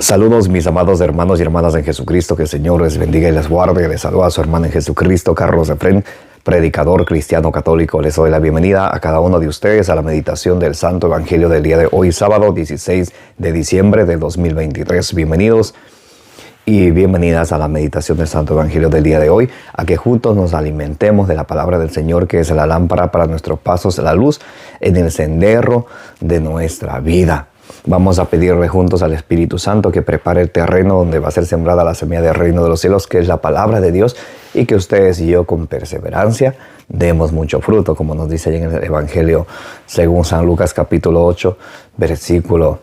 Saludos mis amados hermanos y hermanas en Jesucristo, que el Señor les bendiga y les guarde. Les saluda a su hermano en Jesucristo, Carlos Efrén, predicador cristiano católico. Les doy la bienvenida a cada uno de ustedes a la meditación del Santo Evangelio del día de hoy, sábado 16 de diciembre del 2023. Bienvenidos y bienvenidas a la meditación del Santo Evangelio del día de hoy, a que juntos nos alimentemos de la palabra del Señor, que es la lámpara para nuestros pasos, la luz en el sendero de nuestra vida. Vamos a pedirle juntos al Espíritu Santo que prepare el terreno donde va a ser sembrada la semilla del reino de los cielos, que es la palabra de Dios, y que ustedes y yo con perseverancia demos mucho fruto, como nos dice ahí en el Evangelio según San Lucas capítulo 8, versículo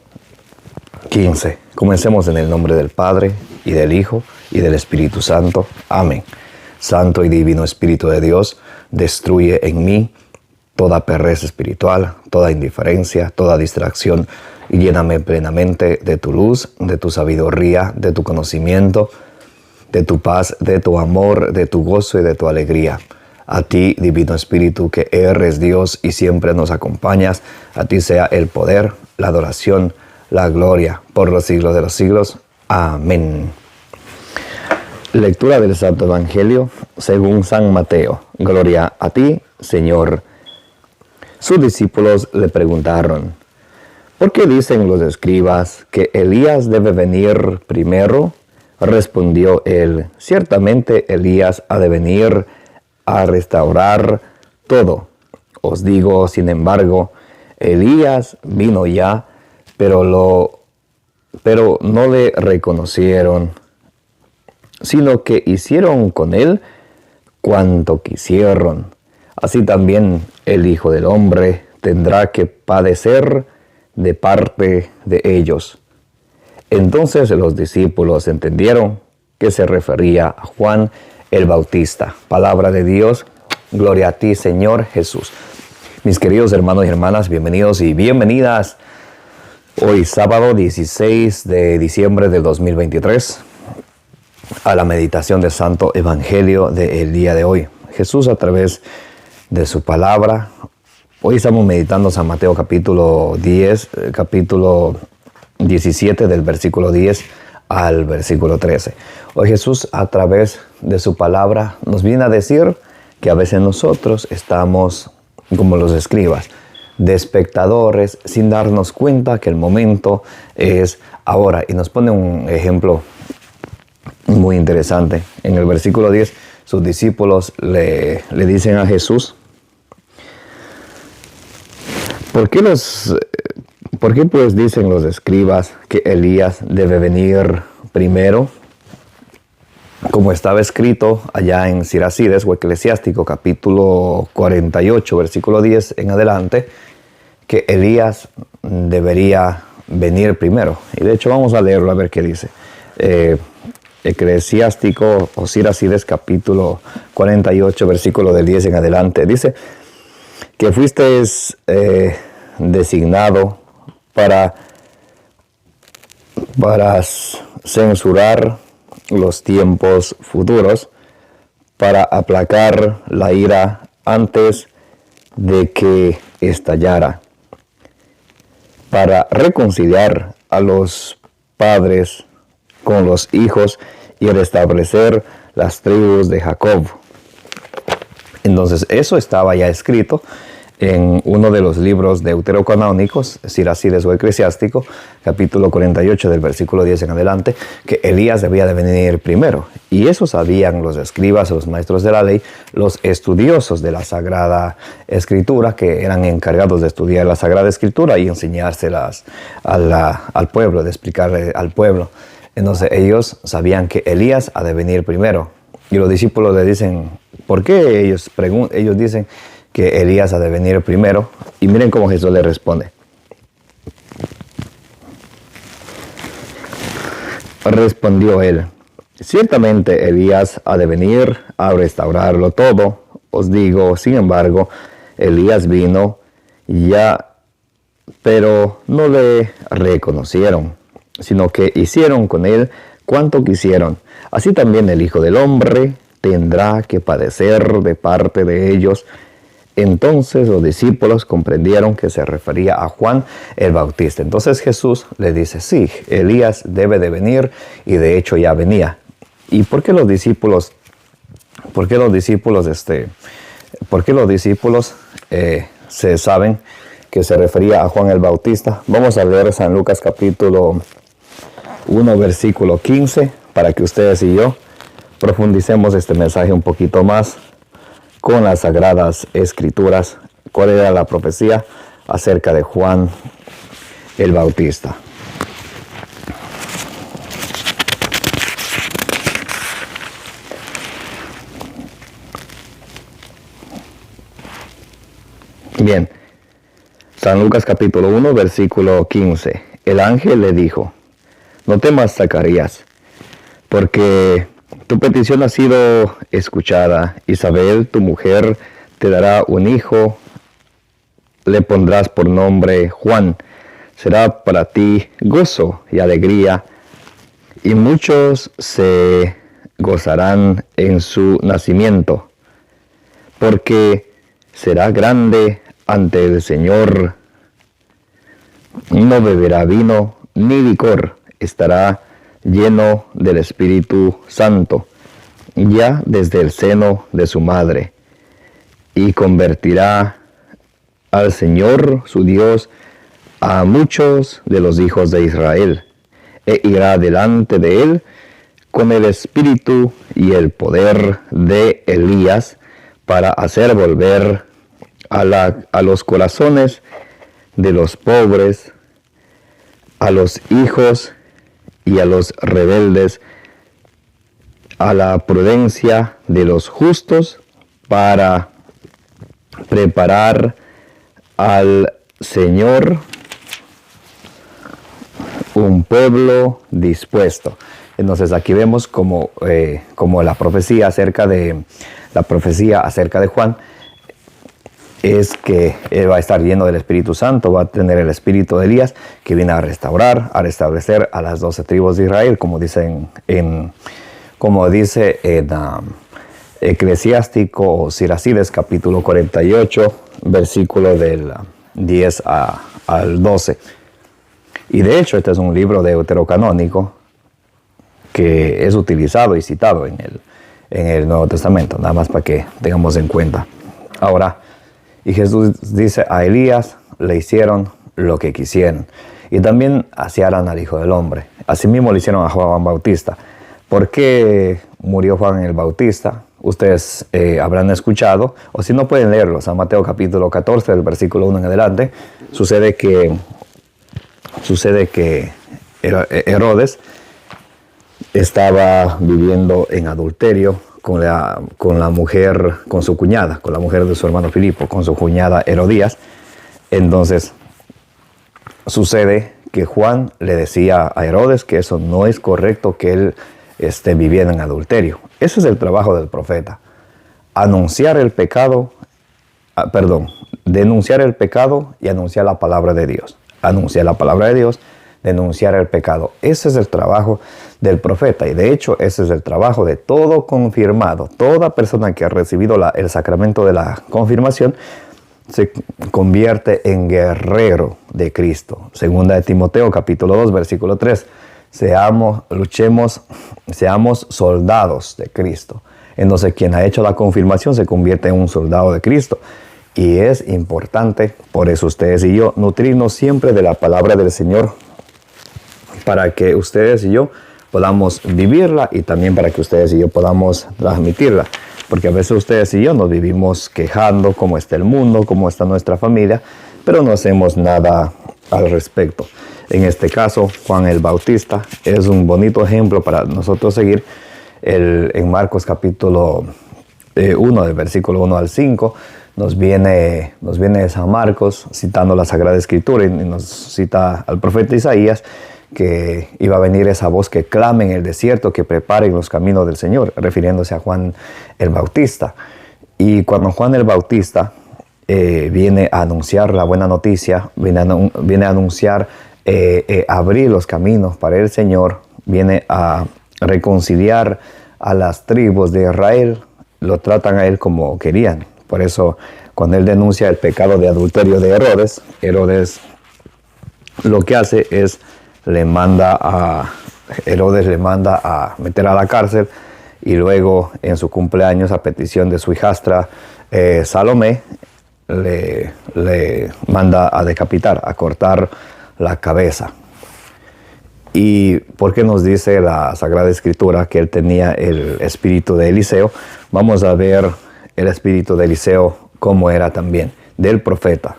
15. Comencemos en el nombre del Padre, y del Hijo, y del Espíritu Santo. Amén. Santo y divino Espíritu de Dios, destruye en mí toda pereza espiritual, toda indiferencia, toda distracción, y lléname plenamente de tu luz, de tu sabiduría, de tu conocimiento, de tu paz, de tu amor, de tu gozo y de tu alegría. A ti, Divino Espíritu, que eres Dios y siempre nos acompañas, a ti sea el poder, la adoración, la gloria, por los siglos de los siglos. Amén. Lectura del Santo Evangelio según San Mateo. Gloria a ti, Señor. Sus discípulos le preguntaron: ¿por qué dicen los escribas que Elías debe venir primero? Respondió él: ciertamente Elías ha de venir a restaurar todo. Os digo, sin embargo, Elías vino ya, pero no le reconocieron, sino que hicieron con él cuanto quisieron. Así también el Hijo del Hombre tendrá que padecer de parte de ellos. Entonces los discípulos entendieron que se refería a Juan el Bautista. Palabra de Dios, gloria a ti, Señor Jesús. Mis queridos hermanos y hermanas, bienvenidos y bienvenidas. Hoy sábado 16 de diciembre del 2023 a la meditación del Santo Evangelio del día de hoy. Jesús, a través de su palabra, hoy estamos meditando San Mateo capítulo 17 del versículo 10 al versículo 13. Hoy Jesús, a través de su palabra, nos viene a decir que a veces nosotros estamos como los escribas, de espectadores, sin darnos cuenta que el momento es ahora. Y nos pone un ejemplo muy interesante. En el versículo 10, sus discípulos le dicen a Jesús: ¿Por qué pues dicen los escribas que Elías debe venir primero? Como estaba escrito allá en Siracides o Eclesiástico capítulo 48, versículo 10 en adelante, que Elías debería venir primero. Y de hecho vamos a leerlo a ver qué dice. Eclesiástico o Siracides capítulo 48, versículo del 10 en adelante. Dice que fuiste designado para censurar los tiempos futuros, para aplacar la ira antes de que estallara, para reconciliar a los padres con los hijos y restablecer las tribus de Jacob. Entonces eso estaba ya escrito en uno de los libros deuterocanónicos, Siracides o Eclesiástico, capítulo 48 del versículo 10 en adelante, que Elías debía de venir primero. Y eso sabían los escribas, los maestros de la ley, los estudiosos de la Sagrada Escritura, que eran encargados de estudiar la Sagrada Escritura y enseñárselas al pueblo, de explicarle al pueblo. Entonces ellos sabían que Elías ha de venir primero. Y los discípulos le dicen: ¿por qué? Ellos dicen que Elías ha de venir primero. Y miren cómo Jesús le responde. Respondió él: ciertamente Elías ha de venir a restaurarlo todo. Os digo, sin embargo, Elías vino ya, pero no le reconocieron, sino que hicieron con él cuanto quisieron. Así también el Hijo del Hombre tendrá que padecer de parte de ellos. Entonces los discípulos comprendieron que se refería a Juan el Bautista. Entonces Jesús le dice, sí, Elías debe de venir, y de hecho ya venía. ¿Y por qué los discípulos se saben que se refería a Juan el Bautista? Vamos a leer San Lucas capítulo 1, versículo 15, para que ustedes y yo profundicemos este mensaje un poquito más con las Sagradas Escrituras. ¿Cuál era la profecía acerca de Juan el Bautista? Bien, San Lucas capítulo 1, versículo 15. El ángel le dijo, no temas, Zacarías, porque tu petición ha sido escuchada. Isabel, tu mujer, te dará un hijo, le pondrás por nombre Juan. Será para ti gozo y alegría, y muchos se gozarán en su nacimiento, porque será grande ante el Señor. No beberá vino ni licor, estará lleno del Espíritu Santo, ya desde el seno de su madre, y convertirá al Señor su Dios a muchos de los hijos de Israel, e irá delante de él con el espíritu y el poder de Elías, para hacer volver a los corazones de los pobres, a los hijos y a los rebeldes, a la prudencia de los justos, para preparar al Señor un pueblo dispuesto. Entonces aquí vemos como la profecía acerca de Juan es que él va a estar lleno del Espíritu Santo, va a tener el espíritu de Elías, que viene a restaurar, a restablecer a las 12 tribus de Israel, como dice en Eclesiástico o Siracides capítulo 48, versículo del 10 al 12. Y de hecho este es un libro deuterocanónico que es utilizado y citado en el Nuevo Testamento, nada más para que tengamos en cuenta. Ahora, y Jesús dice, a Elías le hicieron lo que quisieron, y también así harán al Hijo del Hombre. Asimismo le hicieron a Juan Bautista. ¿Por qué murió Juan el Bautista? Ustedes habrán escuchado, o si no pueden leerlo, San Mateo capítulo 14, del versículo 1 en adelante. Sucede que Herodes estaba viviendo en adulterio con la mujer, con su cuñada, con la mujer de su hermano Filipo, con su cuñada Herodías. Entonces sucede que Juan le decía a Herodes que eso no es correcto, que él esté viviendo en adulterio. Ese es el trabajo del profeta: denunciar el pecado y anunciar la palabra de Dios. Anunciar la palabra de Dios, denunciar el pecado. Ese es el trabajo del profeta, y de hecho ese es el trabajo de todo confirmado. Toda persona que ha recibido el sacramento de la confirmación se convierte en guerrero de Cristo. Segunda de Timoteo capítulo 2, versículo 3. Seamos soldados de Cristo. Entonces quien ha hecho la confirmación se convierte en un soldado de Cristo. Y es importante, por eso ustedes y yo, nutrirnos siempre de la palabra del Señor, para que ustedes y yo podamos vivirla, y también para que ustedes y yo podamos transmitirla. Porque a veces ustedes y yo nos vivimos quejando cómo está el mundo, cómo está nuestra familia, pero no hacemos nada al respecto. En este caso, Juan el Bautista es un bonito ejemplo para nosotros seguir. En Marcos capítulo 1, del versículo 1 al 5, nos viene San Marcos citando la Sagrada Escritura, y nos cita al profeta Isaías, que iba a venir esa voz que clame en el desierto, que preparen los caminos del Señor, refiriéndose a Juan el Bautista. Y cuando Juan el Bautista viene a anunciar la buena noticia, viene a anunciar, abrir los caminos para el Señor, viene a reconciliar a las tribus de Israel, lo tratan a él como querían. Por eso cuando él denuncia el pecado de adulterio de Herodes, Herodes lo que hace es Herodes le manda a meter a la cárcel, y luego en su cumpleaños, a petición de su hijastra Salomé, le manda a decapitar, a cortar la cabeza. ¿Y por qué nos dice la Sagrada Escritura que él tenía el espíritu de Eliseo? Vamos a ver el espíritu de Eliseo cómo era también, del profeta.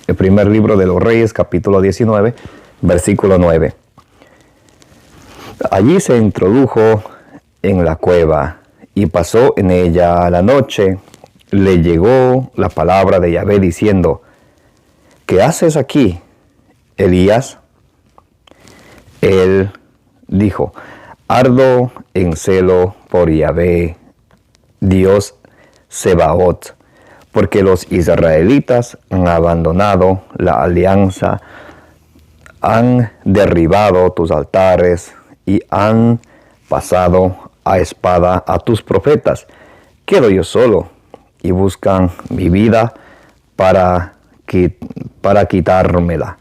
El primer libro de los Reyes, capítulo 19, versículo 9. Allí se introdujo en la cueva y pasó en ella la noche. Le llegó la palabra de Yahvé diciendo: ¿qué haces aquí, Elías? Él dijo: ardo en celo por Yahvé, Dios Sebaot, porque los israelitas han abandonado la alianza, han derribado tus altares y han pasado a espada a tus profetas. Quedo yo solo y buscan mi vida para quitármela.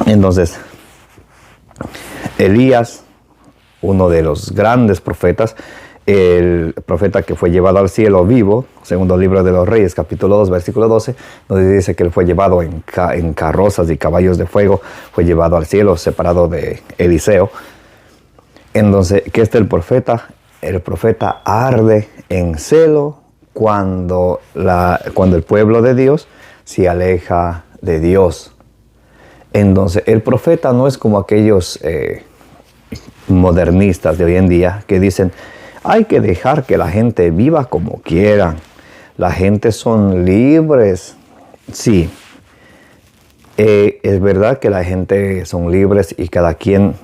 Entonces, Elías, uno de los grandes profetas, el profeta que fue llevado al cielo vivo, segundo libro de los Reyes, capítulo 2, versículo 12, donde dice que él fue llevado en carrozas y caballos de fuego, fue llevado al cielo, separado de Eliseo. Entonces, ¿qué es el profeta? El profeta arde en celo cuando el pueblo de Dios se aleja de Dios. Entonces, el profeta no es como aquellos modernistas de hoy en día que dicen: hay que dejar que la gente viva como quieran. La gente son libres. Sí, es verdad que la gente son libres y cada quien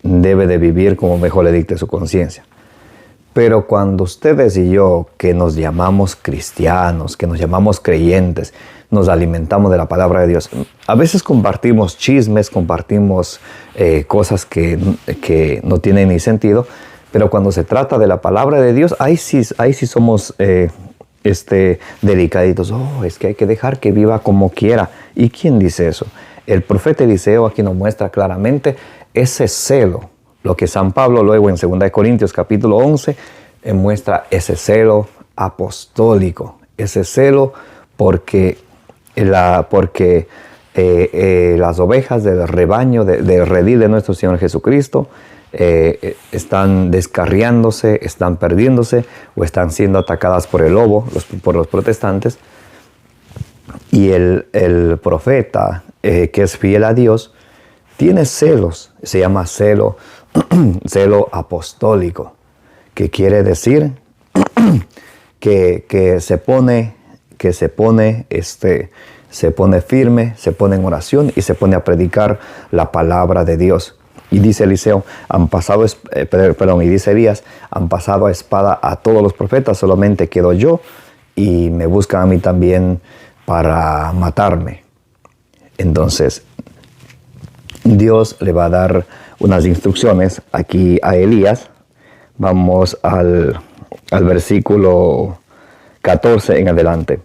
debe de vivir como mejor le dicte su conciencia. Pero cuando ustedes y yo, que nos llamamos cristianos, que nos llamamos creyentes, nos alimentamos de la palabra de Dios, a veces compartimos chismes, compartimos cosas que no tienen ni sentido, pero cuando se trata de la palabra de Dios, ahí sí somos delicaditos. Oh, es que hay que dejar que viva como quiera. ¿Y quién dice eso? El profeta Eliseo aquí nos muestra claramente ese celo. Lo que San Pablo luego en 2 Corintios capítulo 11 muestra ese celo apostólico. Ese celo porque las ovejas del rebaño, del redil de nuestro Señor Jesucristo, están descarriándose, están perdiéndose o están siendo atacadas por el lobo, por los protestantes. Y el profeta que es fiel a Dios tiene celos, se llama celo apostólico, que quiere decir que se pone firme, se pone en oración y se pone a predicar la palabra de Dios. Y dice Eliseo, y dice Elías, han pasado a espada a todos los profetas, solamente quedo yo y me buscan a mí también para matarme. Entonces, Dios le va a dar unas instrucciones aquí a Elías. Vamos al versículo 14 en adelante.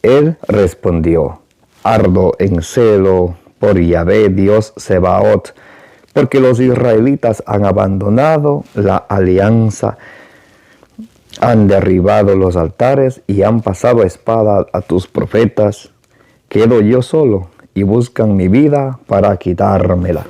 Él respondió: ardo en celo por Yahvé, Dios Sebaot, porque los israelitas han abandonado la alianza, han derribado los altares y han pasado a espada a tus profetas. Quedo yo solo y buscan mi vida para quitármela.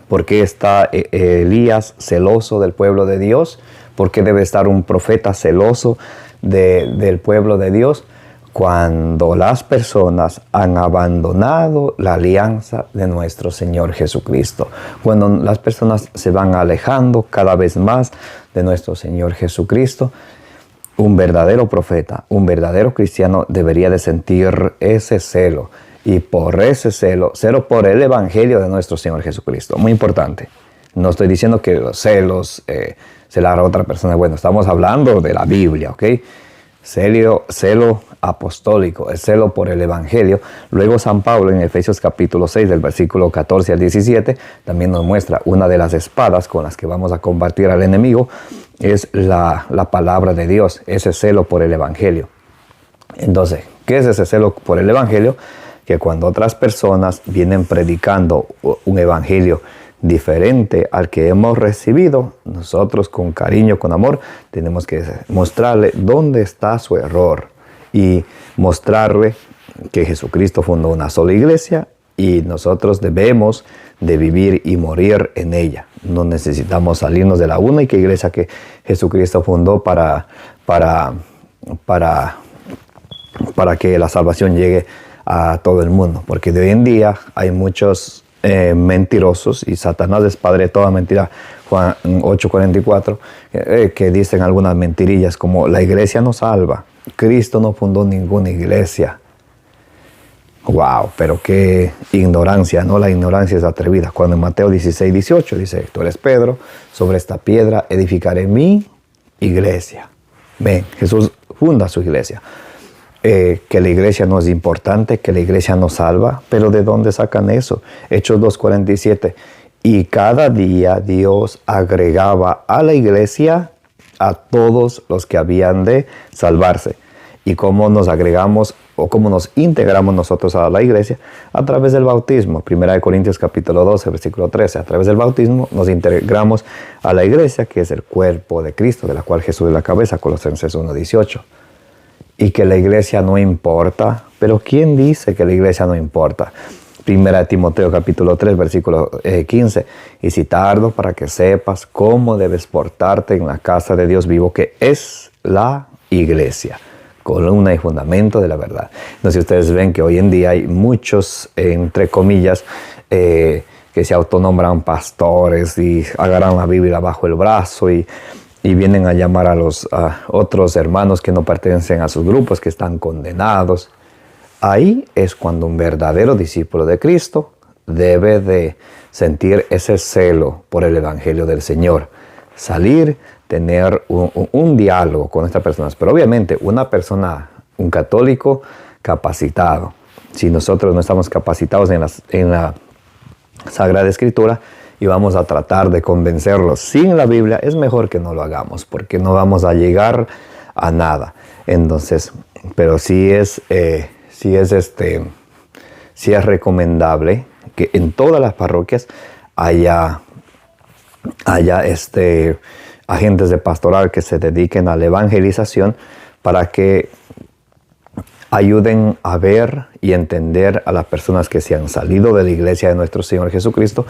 ¿Por qué está Elías celoso del pueblo de Dios? ¿Por qué debe estar un profeta celoso del pueblo de Dios? Cuando las personas han abandonado la alianza de nuestro Señor Jesucristo. Cuando las personas se van alejando cada vez más de nuestro Señor Jesucristo, un verdadero profeta, un verdadero cristiano debería de sentir ese celo. Y por ese celo por el Evangelio de nuestro Señor Jesucristo. Muy importante. No estoy diciendo que los celos se la hará otra persona. Bueno, estamos hablando de la Biblia, ¿ok? Celo apostólico, el celo por el Evangelio. Luego San Pablo en Efesios capítulo 6, del versículo 14 al 17, también nos muestra una de las espadas con las que vamos a combatir al enemigo, es la palabra de Dios, ese celo por el Evangelio. Entonces, ¿qué es ese celo por el evangelio? Que cuando otras personas vienen predicando un evangelio diferente al que hemos recibido, nosotros con cariño, con amor, tenemos que mostrarle dónde está su error y mostrarle que Jesucristo fundó una sola iglesia y nosotros debemos de vivir y morir en ella. No necesitamos salirnos de la única iglesia que Jesucristo fundó para que la salvación llegue a todo el mundo. Porque de hoy en día hay muchos mentirosos y Satanás es padre de toda mentira. Juan 8:44, que dicen algunas mentirillas como la iglesia no salva. Cristo no fundó ninguna iglesia. Wow, pero qué ignorancia, ¿no? La ignorancia es atrevida. Cuando en Mateo 16:18 dice, tú eres Pedro, sobre esta piedra edificaré mi iglesia. Ven, Jesús funda su iglesia. Que la iglesia no es importante, que la iglesia no salva, pero ¿de dónde sacan eso? Hechos 2:47, y cada día Dios agregaba a la iglesia a todos los que habían de salvarse. ¿Y cómo nos agregamos o cómo nos integramos nosotros a la iglesia? A través del bautismo. 1 Corintios capítulo 12, versículo 13. A través del bautismo nos integramos a la iglesia, que es el cuerpo de Cristo, de la cual Jesús es la cabeza, Colosenses 1:18. Y que la iglesia no importa. Pero ¿quién dice que la iglesia no importa? 1 Timoteo capítulo 3, versículo 15. Y si tardo para que sepas cómo debes portarte en la casa de Dios vivo, que es la iglesia, columna y fundamento de la verdad. Entonces ustedes ven que hoy en día hay muchos, entre comillas, que se autonombran pastores y agarran la Biblia bajo el brazo y vienen a llamar a los otros hermanos que no pertenecen a sus grupos, que están condenados. Ahí es cuando un verdadero discípulo de Cristo debe de sentir ese celo por el Evangelio del Señor. Salir, tener un diálogo con estas personas. Pero obviamente un católico capacitado. Si nosotros no estamos capacitados en la Sagrada Escritura y vamos a tratar de convencerlos sin la Biblia, es mejor que no lo hagamos porque no vamos a llegar a nada. Entonces, pero sí es recomendable que en todas las parroquias haya agentes de pastoral que se dediquen a la evangelización para que ayuden a ver y entender a las personas que se han salido de la iglesia de nuestro Señor Jesucristo,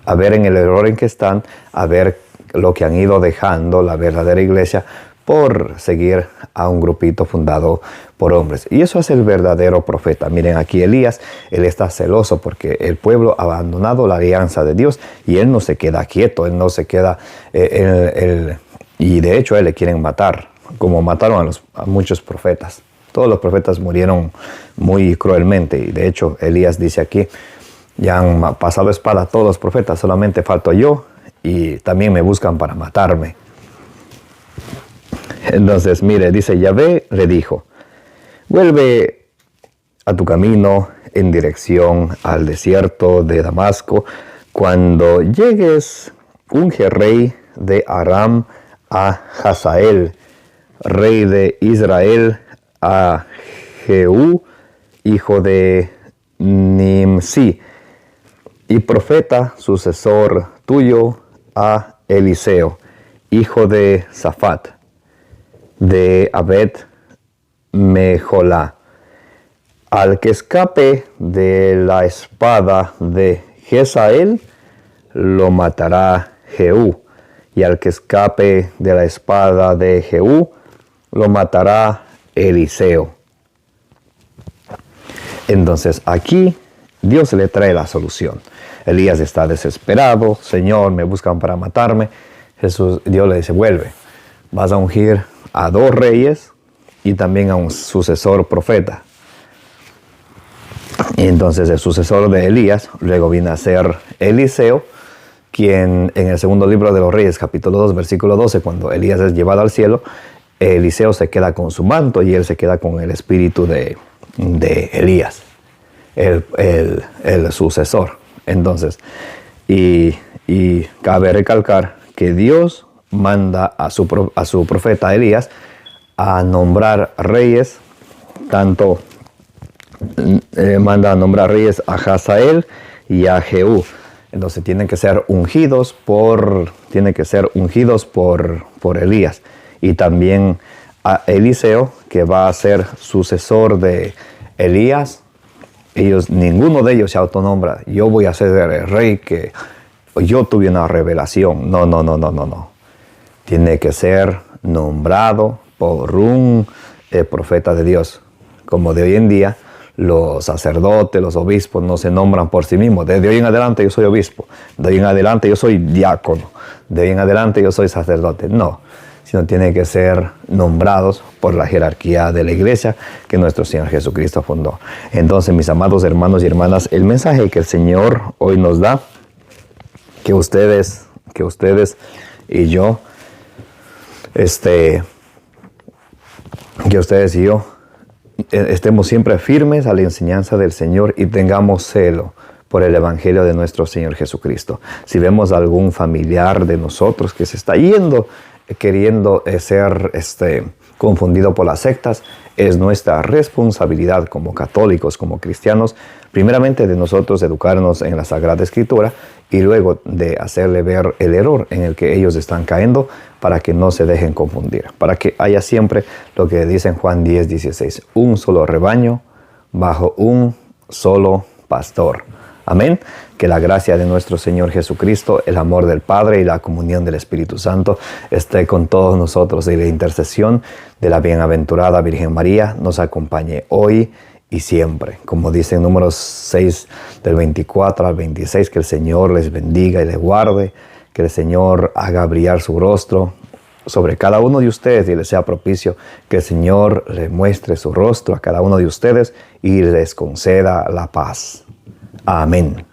a ver en el error en que están, a ver lo que han ido dejando la verdadera iglesia por seguir a un grupito fundado por hombres. Y eso es el verdadero profeta. Miren aquí Elías, él está celoso porque el pueblo ha abandonado la alianza de Dios y él no se queda quieto, él no se queda, y de hecho a él le quieren matar, como mataron a muchos profetas. Todos los profetas murieron muy cruelmente y de hecho Elías dice aquí, ya han pasado espada a todos los profetas, solamente falto yo y también me buscan para matarme. Entonces, mire, dice, Yahvé le dijo, vuelve a tu camino en dirección al desierto de Damasco. Cuando llegues, unge rey de Aram a Hazael, rey de Israel a Jehú, hijo de Nimsi, y profeta sucesor tuyo a Eliseo, hijo de Safat, de Abed Mejolá. Al que escape de la espada de Jezael, lo matará Jehú, y al que escape de la espada de Jehú, lo matará Eliseo. Entonces aquí Dios le trae la solución. Elías está desesperado, Señor, me buscan para matarme. Dios le dice, vuelve, vas a ungir a 2 reyes y también a un sucesor profeta. Y entonces el sucesor de Elías luego viene a ser Eliseo, quien en el segundo libro de los Reyes, capítulo 2, versículo 12, cuando Elías es llevado al cielo, Eliseo se queda con su manto y él se queda con el espíritu de Elías, el sucesor. Entonces, y cabe recalcar que Dios manda a su profeta Elías a nombrar reyes tanto manda a nombrar reyes a Hazael y a Jehú. Entonces tienen que ser ungidos por Elías. Y también a Eliseo, que va a ser sucesor de Elías. Ninguno de ellos se autonombra: yo voy a ser el rey que yo tuve una revelación. No. Tiene que ser nombrado por un profeta de Dios. Como de hoy en día, los sacerdotes, los obispos no se nombran por sí mismos. Desde hoy en adelante yo soy obispo. De hoy en adelante yo soy diácono. De hoy en adelante yo soy sacerdote. No, sino tienen que ser nombrados por la jerarquía de la iglesia que nuestro Señor Jesucristo fundó. Entonces, mis amados hermanos y hermanas, el mensaje que el Señor hoy nos da, que ustedes y yo, estemos siempre firmes a la enseñanza del Señor y tengamos celo por el Evangelio de nuestro Señor Jesucristo. Si vemos a algún familiar de nosotros que se está yendo, queriendo ser confundido por las sectas, es nuestra responsabilidad como católicos, como cristianos, primeramente de nosotros educarnos en la Sagrada Escritura y luego de hacerle ver el error en el que ellos están cayendo para que no se dejen confundir, para que haya siempre lo que dice en Juan 10:16, un solo rebaño bajo un solo pastor. Amén. Que la gracia de nuestro Señor Jesucristo, el amor del Padre y la comunión del Espíritu Santo esté con todos nosotros, y la intercesión de la bienaventurada Virgen María nos acompañe hoy y siempre. Como dice en Números 6 del 24 al 26, que el Señor les bendiga y les guarde, que el Señor haga brillar su rostro sobre cada uno de ustedes y les sea propicio, que el Señor le muestre su rostro a cada uno de ustedes y les conceda la paz. Amén.